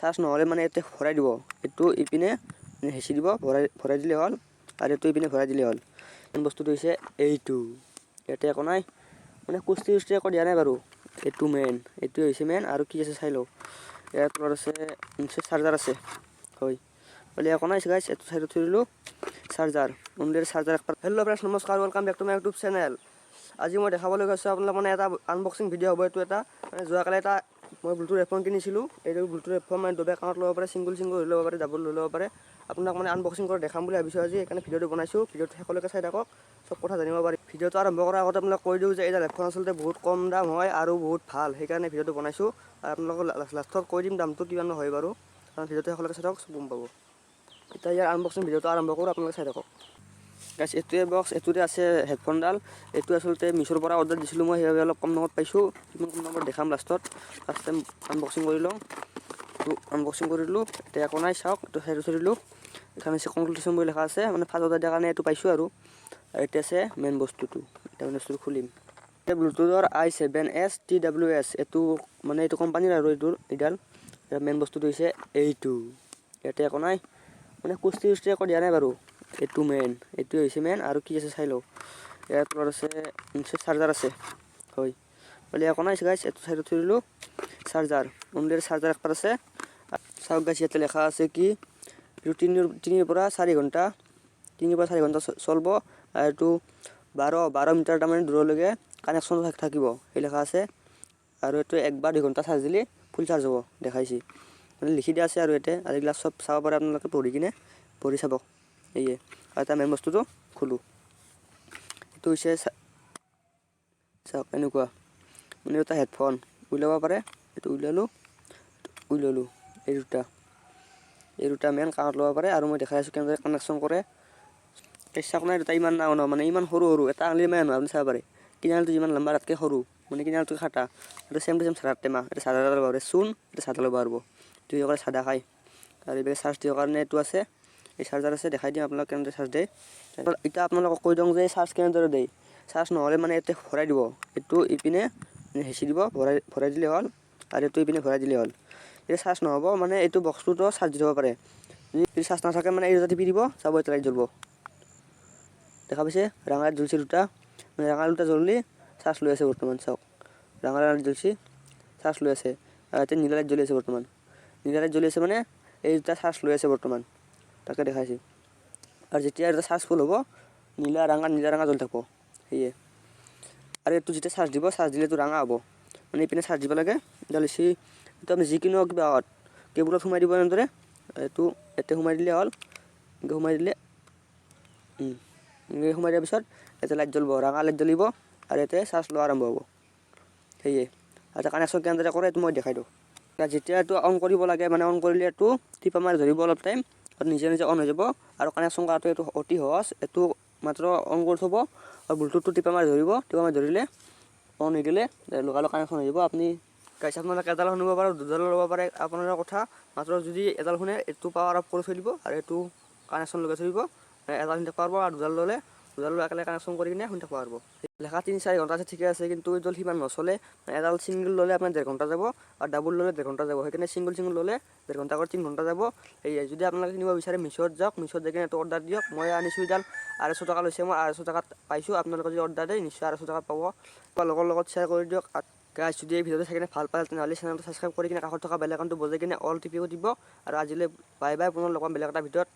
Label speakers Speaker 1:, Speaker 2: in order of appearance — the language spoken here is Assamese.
Speaker 1: চাৰ্জ নহ'লে মানে ইয়াতে ভৰাই দিব, এইটো ইপিনে হেঁচি দিব, ভৰাই দিলে হ'ল আৰু এইটো ইপিনে ভৰাই দিলে হ'ল। মেইন বস্তুটো হৈছে এইটো, ইয়াতে একো নাই মানে কুস্তি একো দিয়া নাই বাৰু, এইটো মেইন, এইটোৱে হৈছে মেইন। আৰু কি আছে চাই লওঁ, ইয়াৰ তলত আছে চাৰ্জাৰ আছে, হয় বোলে একো নাই গাইছ, এইটো চাইডত থৈ দিলোঁ charger, only charger. Hello' friends, নমস্কাৰ, welcome back to my YouTube channel. আজি মই দেখাবলৈ গৈছোঁ আপোনালোক মানে এটা আনবক্সিং ভিডিঅ' হ'ব। এইটো এটা মানে যোৱাকালি এটা মই ব্লুটুথ হেডফোন কিনিছিলোঁ। এইটো ব্লুটুথ হেডফোন মানে দুটা কামত ল'ব পাৰে, ছিংগল হৈ ল'ব পাৰে, ডাবল লৈ ল'ব পাৰে। আপোনাক মানে আনবক্সিং কৰি দেখাম বুলি ভাবিছোঁ আজি, সেইকাৰণে ভিডিঅ'টো বনাইছোঁ। ভিডিঅ'টো শেষলৈকে চাই থাকক, চব কথা জানিব পাৰি। ভিডিঅ'টো আৰম্ভ কৰাৰ আগতে আপোনাক কৈ দিওঁ যে এইডাল হেডফোন আচলতে বহুত কম দাম হয় আৰু বহুত ভাল, সেইকাৰণে ভিডিঅ'টো বনাইছোঁ। আৰু আপোনালোকক লাষ্টত কৈ দিম দামটো কিমান হয় বাৰু, কাৰণ ভিডিঅ'টো শেষলৈকে চাই থাকক, গম পাব। এতিয়া ইয়াৰ আনবক্সিং ভিডিঅ'টো আৰম্ভ কৰোঁ, আপোনালোকে চাই থাকক। গাইছ, এইটোৱে বক্স, এইটোতে আছে হেডফোনডাল। এইটো আচলতে মিছ'ৰ পৰা অৰ্ডাৰ দিছিলোঁ মই, সেইবাবে অলপ কম দামত পাইছোঁ। কিমান কম দামত দেখাম লাষ্টত, ফাৰ্ষ্ট টাইম আনবক্সিং কৰি লওঁ। এইটো আনবক্সিং কৰি দিলোঁ, এতিয়া একো নাই চাওক, এইটো চাইড থৈ দিলোঁ। এইখানে কংগ্ৰেচুলেশ্যন বুলি লিখা আছে, মানে ফাৰ্ষ্ট অৰ্ডাৰ দিয়াৰ কাৰণে এইটো পাইছোঁ। আৰু এতিয়া আছে মেইন বস্তুটো, এতিয়া মেইন বস্তুটো খুলিম। এতিয়া ব্লুটুথৰ i7s TWS, এইটো মানে এইটো কোম্পানীৰ আৰু এইডাল মেইন বস্তুটো হৈছে এইটো, ইয়াতে একো নাই মানে কুস্তি একো দিয়া নাই বাৰু, এইটো মেইন, এইটোৱে হৈছে মেইন। আৰু কি আছে চাই লওঁ, ইয়াৰ তলত আছে চাৰ্জাৰ আছে, হয় বোলে একো নাই গাইছ, এইটো চাইডত থৈ দিলোঁ চাৰ্জাৰ, অনলি চাৰ্জাৰ একপাত আছে। চাওক গাইছ, ইয়াতে লেখা আছে কি এইটো 3 পৰা 4 ঘণ্টা, 3 পৰা 4 ঘণ্টা চলিব। আৰু এইটো 12 মিটাৰ তাৰমানে দূৰলৈকে কানেকশ্যন থাকিব, সেই লেখা আছে। আৰু এইটো 1 বা 2 ঘণ্টা চাৰ্জ দিলে ফুল চাৰ্জ হ'ব, দেখাইছে মানে লিখি দিয়া আছে। আৰু ইয়াতে আৰু এইবিলাক চব চাব পাৰে আপোনালোকে, পঢ়ি চাব। এইয়ে আৰু এটা মেইন বস্তুটো খোলোঁ, এইটো হৈছে চাওক এনেকুৱা মানে এটা হেডফোন উলিয়াব পাৰে। এইটো উলিয়ালোঁ, এই দুটা মেইন কামত ল'ব পাৰে। আৰু মই দেখাই আছোঁ কেনেদৰে কানেকশ্যন কৰে। চাওক নাই, দুটা ইমান ডাঙৰ নহয়, মানে ইমান সৰু এটা আঙুলি ইমান নহয়, আপুনি চাব পাৰে। কিনাৰটো যিমান লম্বা তাতকৈ সৰু, মানে কিনাৰটো খাটা। এইটো চেম টু চেম চাৰ্জাৰ টেমা, এটা চাৰ্জাৰ ল'ব পাৰে চোন, এটা চাৰ্জাৰ ল'ব পাৰিব। দুই অকলে চাৰ্জাৰ খায়। আৰু এইবিলাক চাৰ্জ দিয়াৰ কাৰণে এইটো আছে, এই চাৰ্জাৰ আছে, দেখাই দিম আপোনালোক কেনেদৰে চাৰ্জ দিয়ে। এতিয়া আপোনালোকক কৈ দিওঁ যে চাৰ্জ কেনেদৰে দিয়ে। চাৰ্জ নহ'লে মানে ইয়াতে ভৰাই দিব, এইটো ইপিনে হেঁচি দিব, ভৰাই দিলে হ'ল আৰু এইটো ইপিনে ভৰাই দিলে হ'ল। এতিয়া চাৰ্জ নহ'ব মানে এইটো বক্সটোতো চাৰ্জ দিব পাৰে, যদি চাৰ্জ নাথাকে মানে এই দুটা টিপি দিব, চাব এতিয়া লাইট জ্বলিব, দেখা পাইছে ৰঙা লাইট জ্বলিছে দুটা, মানে ৰঙা দুটা জ্বলি চাৰ্জ লৈ আছে বৰ্তমান। চাওক ৰঙা লাইট জ্বলিছে, চাৰ্জ লৈ আছে। আৰু এতিয়া নীলা লাইট জ্বলি আছে বৰ্তমান, নীলা লাইট জ্বলি আছে মানে এই দুটা চাৰ্জ লৈ আছে বৰ্তমান, তাকে দেখাইছে। আৰু যেতিয়া এটা চাৰ্জ ফুল হ'ব, নীলা ৰঙা জ্বলি থাকিব, সেয়ে। আৰু এইটো যেতিয়া চাৰ্জ দিব, চাৰ্জ দিলে এইটো ৰঙা হ'ব, মানে ইপিনে চাৰ্জ দিব লাগে। জ্বলিছে, এইটো আমি যিকোনো কিবা কেবুলত সোমাই দিব এনেদৰে, এইটো ইয়াতে সোমাই দিলে হ'ল। সোমাই দিয়াৰ পিছত ইয়াতে লাইট জ্বলিব, ৰঙা লাইট জ্বলিব আৰু ইয়াতে চাৰ্জ লোৱা আৰম্ভ হ'ব, সেয়ে। আৰু কানেকশ্যন কেনেদৰে কৰে এইটো মই দেখাই দিওঁ। যেতিয়া এইটো অন কৰিব লাগে, মানে অন কৰিলে এইটো টিপা মাৰি ধৰিব অলপ টাইম, আৰু নিজে অন হৈ যাব। আৰু কানেকশ্যন কৰাটো এইটো অতি সহজ, এইটো মাত্ৰ অন কৰি থ'ব আৰু ব্লুটুথটো টিপা মাৰি ধৰিব, ধৰিলে অন হৈ গ'লে লগালগ কানেকশ্যন হৈ যাব। আপুনি গাইছ আপোনালোকে এডাল শুনিব পাৰে, দুডালো ল'ব পাৰে, আপোনাৰ কথা। মাত্ৰ যদি এডাল শুনে, এইটো পাৱাৰ অফ কৰি থৈ দিব আৰু এইটো কানেকশ্যন লগাই থৈ দিব। এডাল শুনি থাকিব আৰু দুডাল ল'লে একেলগে কানেকশ্যন কৰি কিনে শুনি থাকিব পাৰিব। লেখা 3-4 ঘণ্টা আছে, ঠিকে আছে, কিন্তু এইডাল সিমান নচলে। এডাল ছিংগল ল'লে আপোনাৰ 1.5 ঘণ্টা যাব আৰু ডাবল ল'লে 1.5 ঘণ্টা যাব, সেইকাৰণে ছিংগল ল'লে 1.5 ঘণ্টা কৰি 3 ঘণ্টা যাব। সেয়ে যদি আপোনালোকে কিনিব বিচাৰে মিছ'ত যাওক, মিছ'ত যাই কিনে এইটো অৰ্ডাৰ দিয়ক। মই আনিছোঁ এডাল 250 টকা লৈছে, মই 250 টকাত পাইছোঁ। আপোনালোকে যদি অৰ্ডাৰ দিয়ে নিশ্চয় 250 টকাত পাব। লগৰ লগত শ্বেয়াৰ কৰি দিয়ক। গাইছ, যদি এই ভিডিঅ'টো চাই কিনে ভাল পায় তেনেহ'লে চেনেলটো ছাবস্ক্ৰাইব কৰি কিনে কাষত থকা বেল আইকনটো বজাই কিনে অল টিপিও দিব। আৰু আজিলৈ বাই বাই, পুনৰ লগ পাম বেলেগ এটা ভিডিঅ'ত।